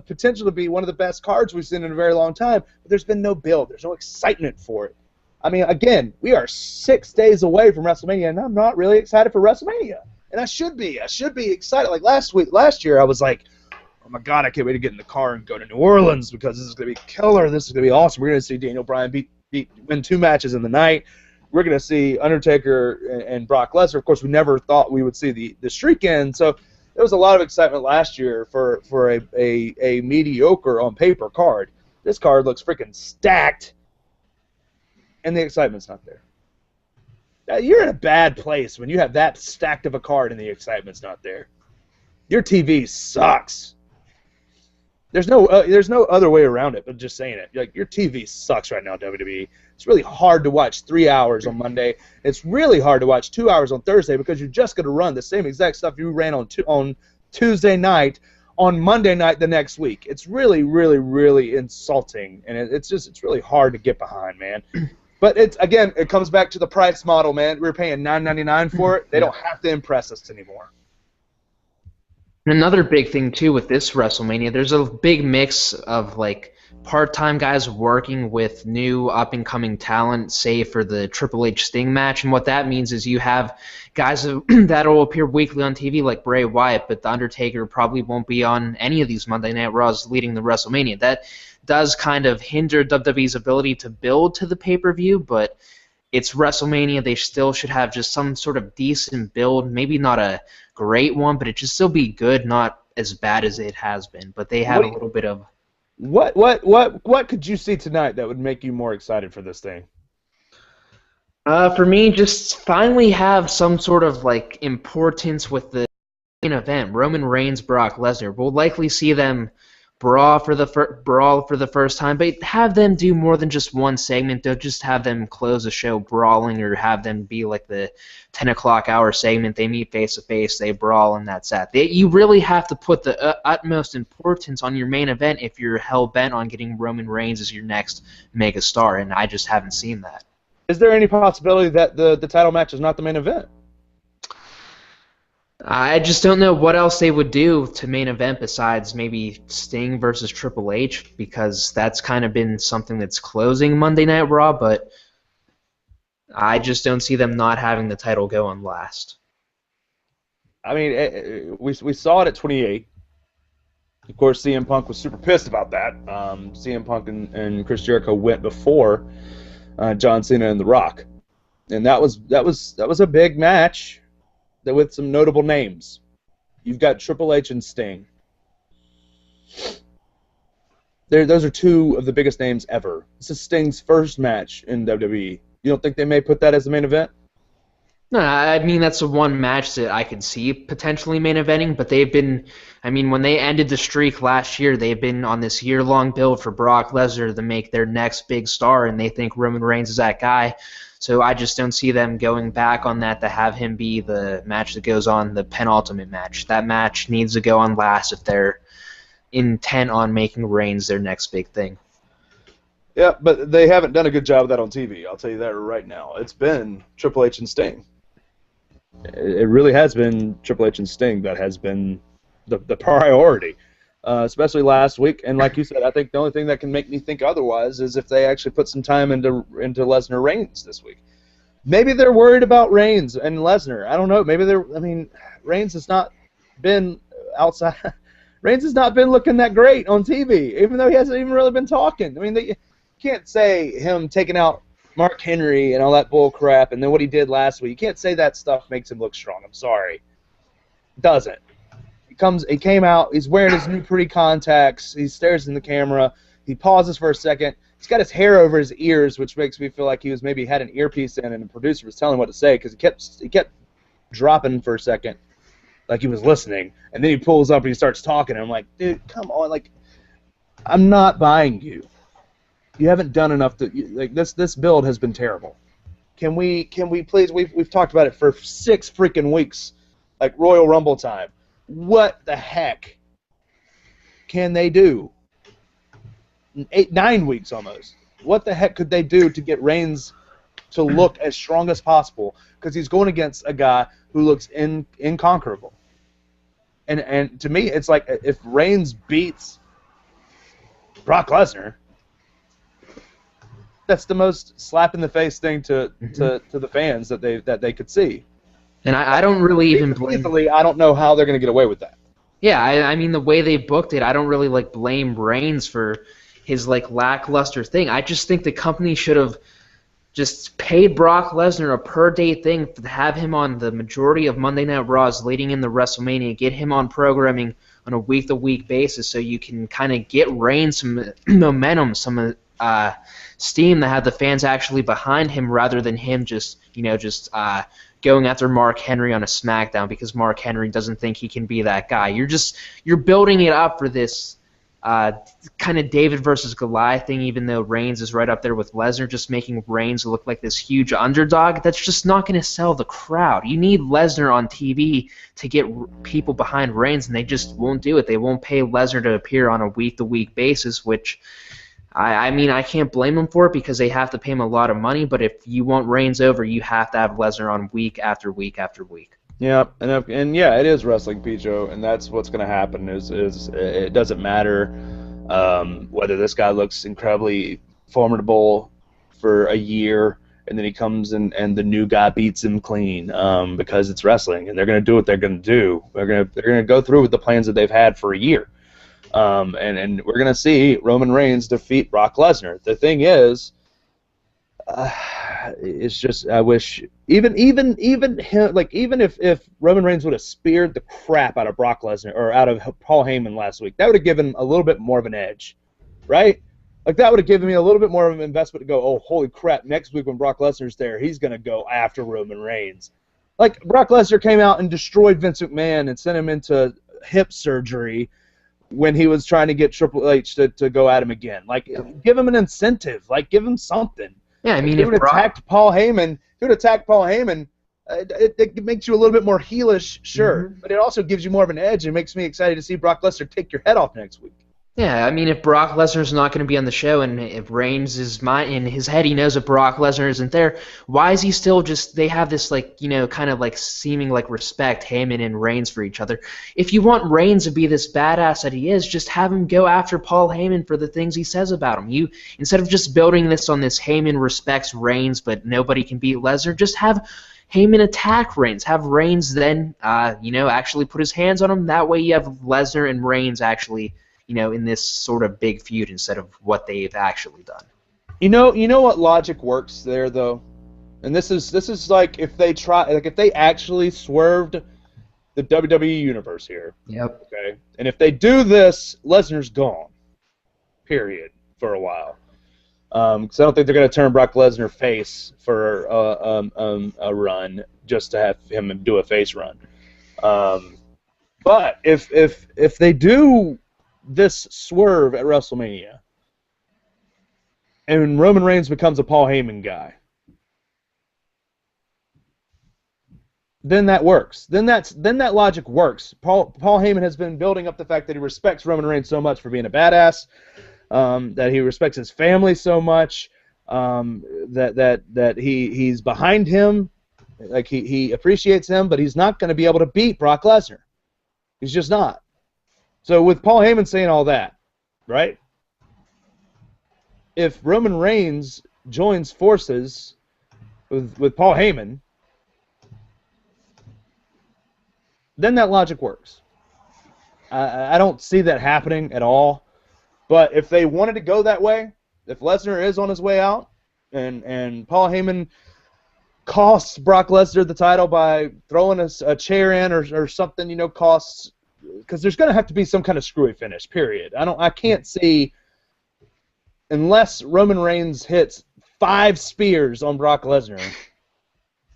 potential to be one of the best cards we've seen in a very long time, but there's been no build. There's no excitement for it. I mean, again, we are 6 days away from WrestleMania, and I'm not really excited for WrestleMania. And I should be. I should be excited. Like last year, I was like, oh my God, I can't wait to get in the car and go to New Orleans because this is going to be killer. This is going to be awesome. We're going to see Daniel Bryan win 2 matches in the night. We're going to see Undertaker and Brock Lesnar. Of course, we never thought we would see the streak end. So there was a lot of excitement last year for a mediocre on paper card. This card looks freaking stacked, and the excitement's not there. You're in a bad place when you have that stacked of a card and the excitement's not there. Your TV sucks. There's no other way around it, but just saying it. Like, your TV sucks right now, WWE. It's really hard to watch 3 hours on Monday. It's really hard to watch 2 hours on Thursday because you're just going to run the same exact stuff you ran on Tuesday night on Monday night the next week. It's really, really, really insulting, and it's really hard to get behind, man. But it comes back to the price model, man. We're paying $9.99 for it. They don't have to impress us anymore. And another big thing too with this WrestleMania, there's a big mix of like part-time guys working with new up-and-coming talent, say for the Triple H Sting match, and what that means is you have guys that will appear weekly on TV like Bray Wyatt, but The Undertaker probably won't be on any of these Monday Night Raws leading the WrestleMania. That does kind of hinder WWE's ability to build to the pay-per-view, but it's WrestleMania. They still should have just some sort of decent build, maybe not a great one, but it should still be good, not as bad as it has been. But they have a little bit of... What could you see tonight that would make you more excited for this thing? For me, just finally have some sort of like importance with the main event. Roman Reigns, Brock Lesnar. We'll likely see them brawl for the first time, but have them do more than just one segment. Don't just have them close the show brawling, or have them be like the 10 o'clock hour segment. They meet face to face, they brawl, and that's that. You really have to put the utmost importance on your main event if you're hell bent on getting Roman Reigns as your next mega star, and I just haven't seen that. Is there any possibility that the title match is not the main event? I just don't know what else they would do to main event besides maybe Sting versus Triple H, because that's kind of been something that's closing Monday Night Raw, but I just don't see them not having the title go on last. I mean, we saw it at 28. Of course, CM Punk was super pissed about that. CM Punk and Chris Jericho went before John Cena and The Rock, and that was a big match with some notable names. You've got Triple H and Sting. Those are two of the biggest names ever. This is Sting's first match in WWE. You don't think they may put that as the main event? No, I mean that's the one match that I could see potentially main eventing, but they've been, I mean, when they ended the streak last year, they've been on this year-long build for Brock Lesnar to make their next big star, and they think Roman Reigns is that guy. So I just don't see them going back on that to have him be the match that goes on the penultimate match. That match needs to go on last if they're intent on making Reigns their next big thing. Yeah, but they haven't done a good job of that on TV. I'll tell you that right now. It's been Triple H and Sting. It really has been Triple H and Sting that has been the priority, especially last week. And like you said, I think the only thing that can make me think otherwise is if they actually put some time into Lesnar Reigns this week. Maybe they're worried about Reigns and Lesnar. I don't know. Maybe Reigns has not been outside. Reigns has not been looking that great on TV, even though he hasn't even really been talking. I mean, you can't say him taking out Mark Henry and all that bull crap, and then what he did last week. You can't say that stuff makes him look strong. I'm sorry. It doesn't. He came out, he's wearing his new pretty contacts, he stares in the camera, he pauses for a second, he's got his hair over his ears, which makes me feel like he was maybe had an earpiece in and the producer was telling him what to say, because he kept dropping for a second like he was listening, and then he pulls up and he starts talking, and I'm like, dude, come on, like, I'm not buying you. You haven't done enough to, like, this build has been terrible. Can we please, we've talked about it for 6 freaking weeks, like Royal Rumble time. What the heck can they do? 9 weeks almost. What the heck could they do to get Reigns to look as strong as possible? Because he's going against a guy who looks inconquerable. And to me, it's like if Reigns beats Brock Lesnar, that's the most slap in the face thing to the fans that they could see. And I don't really even blame. I don't know how they're going to get away with that. Yeah, I mean the way they booked it, I don't really like blame Reigns for his like lackluster thing. I just think the company should have just paid Brock Lesnar a per day thing to have him on the majority of Monday Night Raws leading into WrestleMania, get him on programming on a week-to-week basis so you can kind of get Reigns some momentum, some steam that had the fans actually behind him rather than him just going after Mark Henry on a SmackDown because Mark Henry doesn't think he can be that guy. You're building it up for this kind of David versus Goliath thing, even though Reigns is right up there with Lesnar, just making Reigns look like this huge underdog. That's just not going to sell the crowd. You need Lesnar on TV to get people behind Reigns, and they just won't do it. They won't pay Lesnar to appear on a week-to-week basis, which I mean, I can't blame them for it because they have to pay him a lot of money, but if you want Reigns over, you have to have Lesnar on week after week after week. Yeah, and yeah, it is wrestling, Pijo, and that's what's going to happen. Is it doesn't matter whether this guy looks incredibly formidable for a year, and then he comes and the new guy beats him clean because it's wrestling, and they're going to do what they're going to do. They're going to go through with the plans that they've had for a year. And we're going to see Roman Reigns defeat Brock Lesnar. The thing is, it's just I wish even him, like even if Roman Reigns would have speared the crap out of Brock Lesnar or out of Paul Heyman last week, that would have given a little bit more of an edge, right? Like that would have given me a little bit more of an investment to go, oh holy crap! Next week when Brock Lesnar's there, he's going to go after Roman Reigns. Like Brock Lesnar came out and destroyed Vince McMahon and sent him into hip surgery when he was trying to get Triple H to go at him again. Like, give him an incentive. Like, give him something. Yeah, I mean, if Paul Heyman, it makes you a little bit more heelish, sure, but it also gives you more of an edge and makes me excited to see Brock Lesnar take your head off next week. Yeah, I mean, if Brock Lesnar's not going to be on the show and if Reigns is in his head, he knows that Brock Lesnar isn't there, why is he still they have this, like, kind of like seeming like respect, Heyman and Reigns for each other. If you want Reigns to be this badass that he is, just have him go after Paul Heyman for the things he says about him. Instead of just building this on this Heyman respects Reigns but nobody can beat Lesnar, just have Heyman attack Reigns. Have Reigns then, actually put his hands on him. That way you have Lesnar and Reigns actually in this sort of big feud instead of what they've actually done. You know what logic works there though, and this is like if they actually swerved the WWE universe here. Yep. Okay, and if they do this, Lesnar's gone. Period. For a while. Because I don't think they're going to turn Brock Lesnar face for a run just to have him do a face run. But if they do this swerve at WrestleMania and Roman Reigns becomes a Paul Heyman guy, then that works. Then that logic works. Paul Heyman has been building up the fact that he respects Roman Reigns so much for being a badass, that he respects his family so much, that he's behind him, like he appreciates him, but he's not going to be able to beat Brock Lesnar. He's just not. So with Paul Heyman saying all that, right? If Roman Reigns joins forces with Paul Heyman, then that logic works. I don't see that happening at all. But if they wanted to go that way, if Lesnar is on his way out, and Paul Heyman costs Brock Lesnar the title by throwing a chair in or something, costs, because there's going to have to be some kind of screwy finish. Period. I can't see, unless Roman Reigns hits 5 spears on Brock Lesnar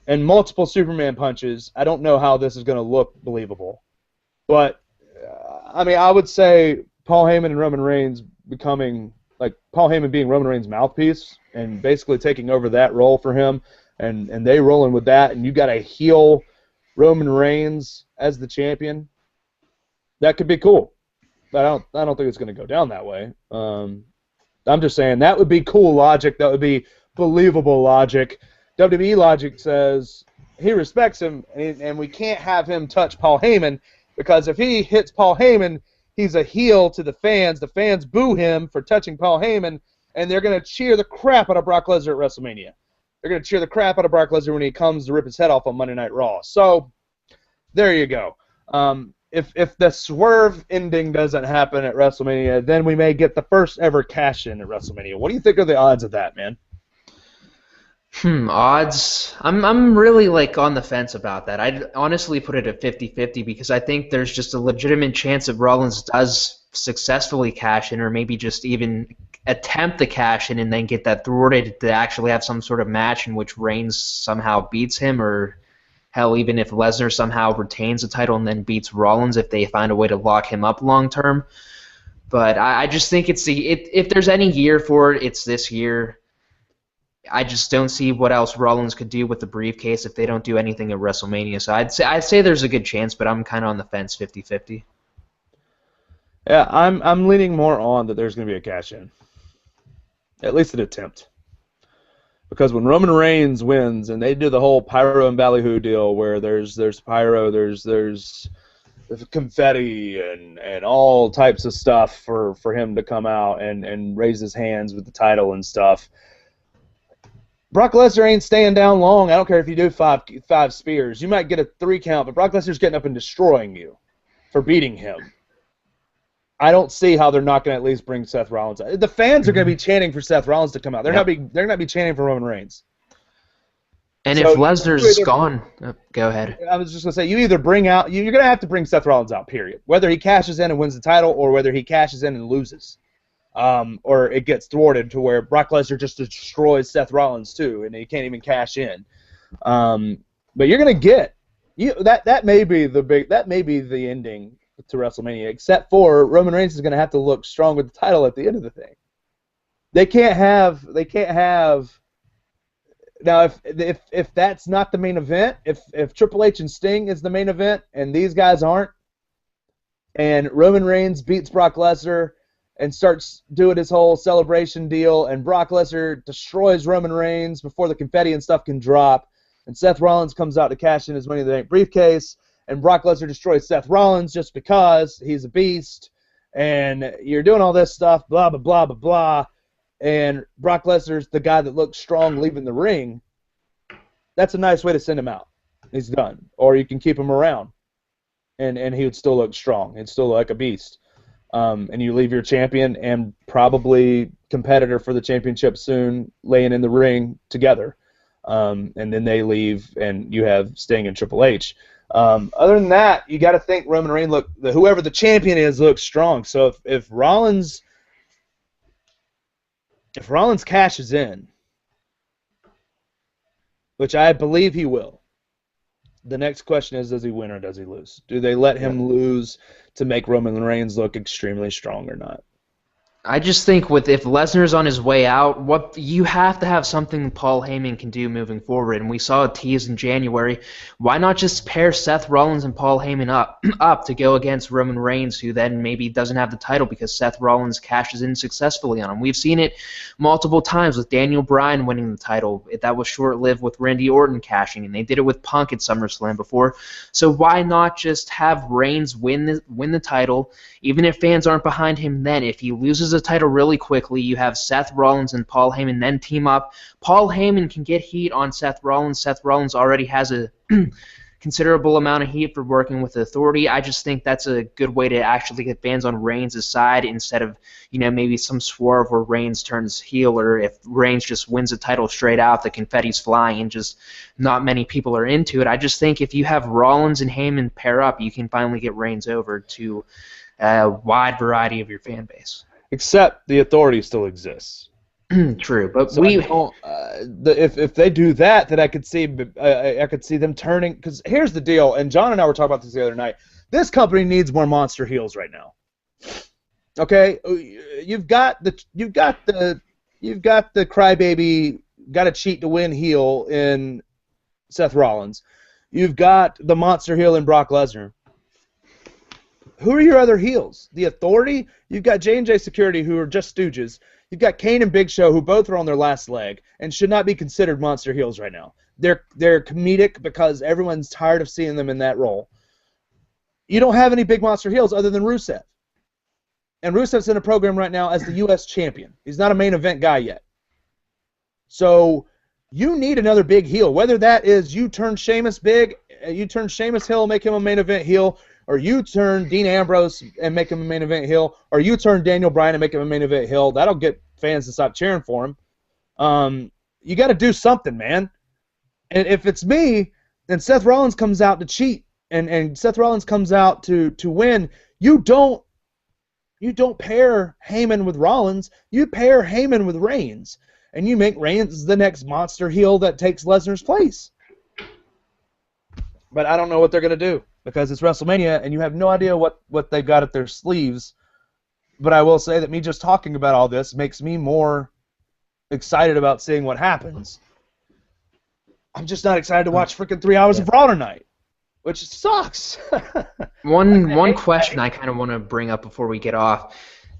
and multiple Superman punches, I don't know how this is going to look believable. But I would say Paul Heyman and Roman Reigns becoming, like, Paul Heyman being Roman Reigns' mouthpiece and basically taking over that role for him, and they rolling with that, and you got a heel Roman Reigns as the champion. That could be cool, but I don't think it's going to go down that way. I'm just saying that would be cool logic. That would be believable logic. WWE logic says he respects him, and we can't have him touch Paul Heyman, because if he hits Paul Heyman, he's a heel to the fans. The fans boo him for touching Paul Heyman, and they're going to cheer the crap out of Brock Lesnar at WrestleMania. They're going to cheer the crap out of Brock Lesnar when he comes to rip his head off on Monday Night Raw. So there you go. If the swerve ending doesn't happen at WrestleMania, then we may get the first ever cash-in at WrestleMania. What do you think are the odds of that, man? Odds. I'm really on the fence about that. I'd honestly put it at 50-50 because I think there's just a legitimate chance that Rollins does successfully cash in, or maybe just even attempt the cash in and then get that thwarted to actually have some sort of match in which Reigns somehow beats him, or hell, even if Lesnar somehow retains the title and then beats Rollins if they find a way to lock him up long term. But I just think if there's any year for it, it's this year. I just don't see what else Rollins could do with the briefcase if they don't do anything at WrestleMania. So I'd say there's a good chance, but I'm kind of on the fence 50-50. Yeah, I'm leaning more on that there's going to be a cash-in. At least an attempt. Because when Roman Reigns wins, and they do the whole pyro and ballyhoo deal where there's pyro, there's confetti and all types of stuff for him to come out and raise his hands with the title and stuff. Brock Lesnar ain't staying down long. I don't care if you do five spears. You might get a 3 count, but Brock Lesnar's getting up and destroying you for beating him. I don't see how they're not going to at least bring Seth Rollins out. The fans are going to be chanting for Seth Rollins to come out. They're not be chanting for Roman Reigns. And so if Lesnar's gone, go ahead. I was just going to say, you either bring out, you're going to have to bring Seth Rollins out, period. Whether he cashes in and wins the title, or whether he cashes in and loses. Or it gets thwarted to where Brock Lesnar just destroys Seth Rollins too, and he can't even cash in. But you're going to get that may be the ending to WrestleMania, except for Roman Reigns is going to have to look strong with the title at the end of the thing. They can't have now if that's not the main event, if Triple H and Sting is the main event and these guys aren't, and Roman Reigns beats Brock Lesnar and starts doing his whole celebration deal, and Brock Lesnar destroys Roman Reigns before the confetti and stuff can drop, and Seth Rollins comes out to cash in his Money in the Bank briefcase, and Brock Lesnar destroys Seth Rollins just because he's a beast, and you're doing all this stuff, blah, blah, blah, blah, blah, and Brock Lesnar's the guy that looks strong leaving the ring, that's a nice way to send him out. He's done. Or you can keep him around, and he would still look strong. He'd still look like a beast. And you leave your champion and probably competitor for the championship soon laying in the ring together. And then they leave, and you have Sting and Triple H. Other than that, you got to think Roman Reigns whoever the champion is looks strong. So if Rollins cashes in, which I believe he will, the next question is, does he win or does he lose? Do they let him lose to make Roman Reigns look extremely strong or not? I just think if Lesnar's on his way out, what you have to have something Paul Heyman can do moving forward, and we saw a tease in January. Why not just pair Seth Rollins and Paul Heyman up to go against Roman Reigns, who then maybe doesn't have the title because Seth Rollins cashes in successfully on him? We've seen it multiple times with Daniel Bryan winning the title. That was short-lived with Randy Orton cashing, and they did it with Punk at SummerSlam before. So why not just have Reigns win the title, even if fans aren't behind him then? If he loses the title really quickly, you have Seth Rollins and Paul Heyman then team up. Paul Heyman can get heat on Seth Rollins. Seth Rollins already has a considerable amount of heat for working with the Authority. I just think that's a good way to actually get fans on Reigns' side instead of, maybe some swerve where Reigns turns heel, or if Reigns just wins the title straight out, the confetti's flying and just not many people are into it. I just think if you have Rollins and Heyman pair up, you can finally get Reigns over to a wide variety of your fan base. Except the Authority still exists. True, but so if they do that, then I could see them turning. Because here's the deal, and John and I were talking about this the other night. This company needs more monster heels right now. Okay, you've got the crybaby, got to cheat to win heel in Seth Rollins. You've got the monster heel in Brock Lesnar. Who are your other heels? The Authority? You've got J&J Security, who are just stooges. You've got Kane and Big Show, who both are on their last leg and should not be considered monster heels right now. They're comedic because everyone's tired of seeing them in that role. You don't have any big monster heels other than Rusev. And Rusev's in a program right now as the U.S. champion. He's not a main event guy yet. So you need another big heel, whether that is you turn Sheamus big, you turn Sheamus heel, make him a main event heel, or you turn Dean Ambrose and make him a main event heel, or you turn Daniel Bryan and make him a main event heel. That'll get fans to stop cheering for him. You got to do something, man. And if it's me, and Seth Rollins comes out to cheat, and Seth Rollins comes out to win, you don't pair Heyman with Rollins. You pair Heyman with Reigns, and you make Reigns the next monster heel that takes Lesnar's place. But I don't know what they're going to do, because it's WrestleMania, and you have no idea what they've got at their sleeves. But I will say that me just talking about all this makes me more excited about seeing what happens. I'm just not excited to watch freaking 3 hours of Raw tonight, which sucks. One question I kind of want to bring up before we get off.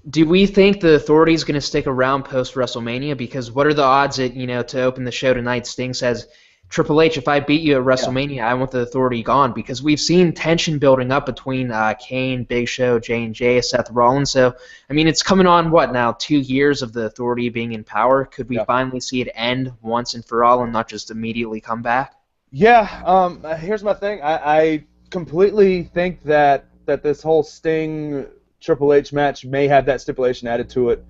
Do we think the Authority is going to stick around post-WrestleMania? Because what are the odds that, to open the show tonight, Sting says, Triple H, if I beat you at WrestleMania, I want the Authority gone, because we've seen tension building up between Kane, Big Show, J&J, Seth Rollins. So, it's coming on, 2 years of the Authority being in power? Could we finally see it end once and for all and not just immediately come back? Yeah, here's my thing. I completely think that this whole Sting Triple H match may have that stipulation added to it.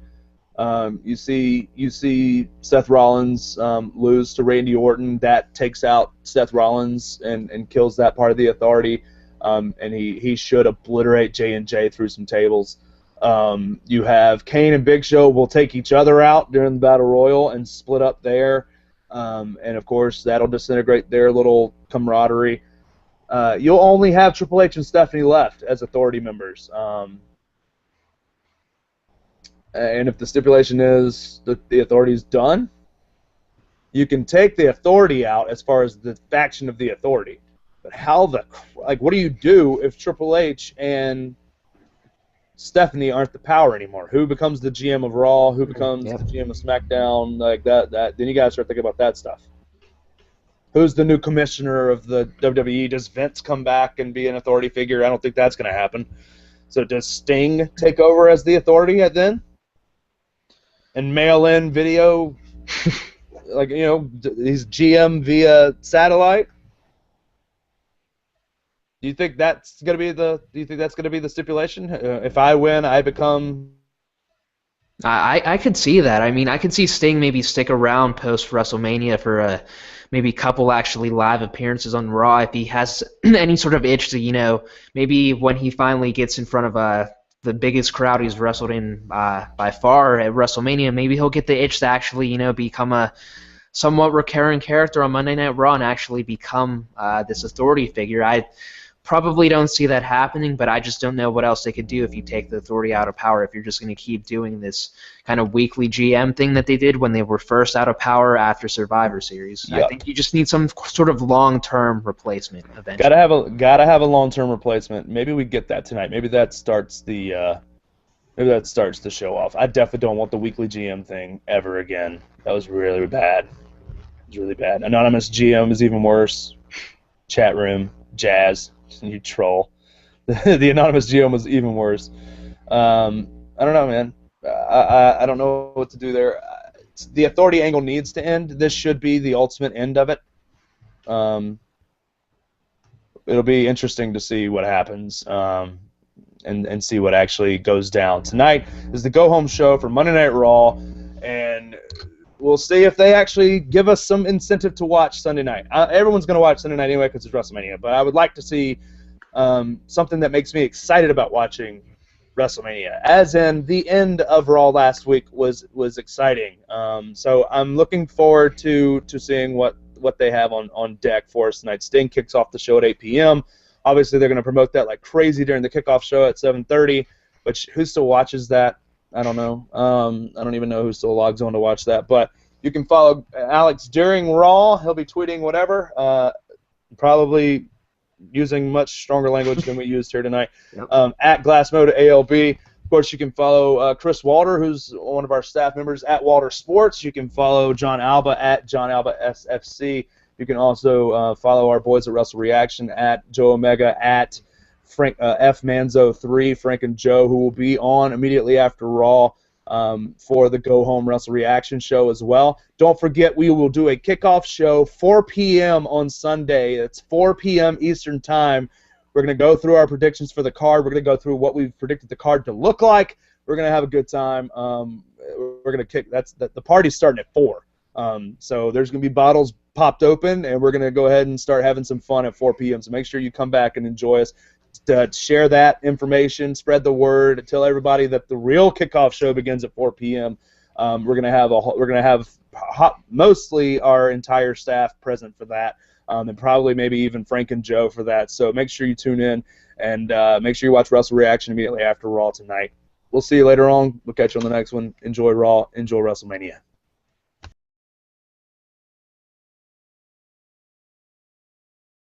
You see Seth Rollins lose to Randy Orton. That takes out Seth Rollins and kills that part of the Authority. And he should obliterate J&J through some tables. You have Kane and Big Show will take each other out during the Battle Royal and split up there. And of course that'll disintegrate their little camaraderie. You'll only have Triple H and Stephanie left as Authority members. And if the stipulation is that the Authority's done, you can take the Authority out as far as the faction of the Authority. But what do you do if Triple H and Stephanie aren't the power anymore? Who becomes the GM of Raw? Who becomes the GM of SmackDown? Like that. Then you guys start thinking about that stuff. Who's the new commissioner of the WWE? Does Vince come back and be an Authority figure? I don't think that's going to happen. So does Sting take over as the Authority then? And mail in video, he's GM via satellite. Do you think that's gonna be the stipulation? If I win, I become I could see that. I mean, I could see Sting maybe stick around post WrestleMania for maybe a couple actually live appearances on Raw if he has any sort of itch to, maybe when he finally gets in front of the biggest crowd he's wrestled in by far at WrestleMania, maybe he'll get the itch to actually, become a somewhat recurring character on Monday Night Raw and actually become this authority figure. I probably don't see that happening, but I just don't know what else they could do if you take the authority out of power, if you're just going to keep doing this kind of weekly GM thing that they did when they were first out of power after Survivor Series. Yep. I think you just need some sort of long-term replacement eventually. Gotta have a long-term replacement. Maybe we get that tonight. Maybe that starts the show off. I definitely don't want the weekly GM thing ever again. That was really bad. It was really bad. Anonymous GM is even worse. Chat room, Jazz. You troll. The anonymous GM was even worse. I don't know, man. I don't know what to do there. The authority angle needs to end. This should be the ultimate end of it. It'll be interesting to see what happens and see what actually goes down. Tonight is the go-home show for Monday Night Raw, and we'll see if they actually give us some incentive to watch Sunday night. Everyone's going to watch Sunday night anyway because it's WrestleMania, but I would like to see something that makes me excited about watching WrestleMania, as in the end of Raw last week was exciting. So I'm looking forward to seeing what they have on deck for us tonight. Sting kicks off the show at 8 p.m. Obviously, they're going to promote that like crazy during the kickoff show at 7:30, but who still watches that? I don't know. I don't even know who still logs on to watch that. But you can follow Alex during Raw. He'll be tweeting whatever, probably using much stronger language than we used here tonight. Yep. At Glassmode ALB. Of course, you can follow Chris Walter, who's one of our staff members, at Walter Sports. You can follow John Alba at John Alba SFC. You can also follow our boys at Wrestle Reaction at Joe Omega, at Frank F Manzo 3, Frank and Joe, who will be on immediately after Raw for the Go Home Wrestle Reaction show as well. Don't forget, we will do a kickoff show 4 p.m. on Sunday. It's 4 p.m. Eastern Time. We're going to go through our predictions for the card. We're going to go through what we've predicted the card to look like. We're going to have a good time. We're going to kick. The party's starting at 4. So there's going to be bottles popped open, and we're going to go ahead and start having some fun at 4 p.m. So make sure you come back and enjoy us. To share that information, spread the word, tell everybody that the real kickoff show begins at 4 p.m. We're gonna have mostly our entire staff present for that, and probably maybe even Frank and Joe for that. So make sure you tune in and make sure you watch Wrestle Reaction immediately after Raw tonight. We'll see you later on. We'll catch you on the next one. Enjoy Raw. Enjoy WrestleMania.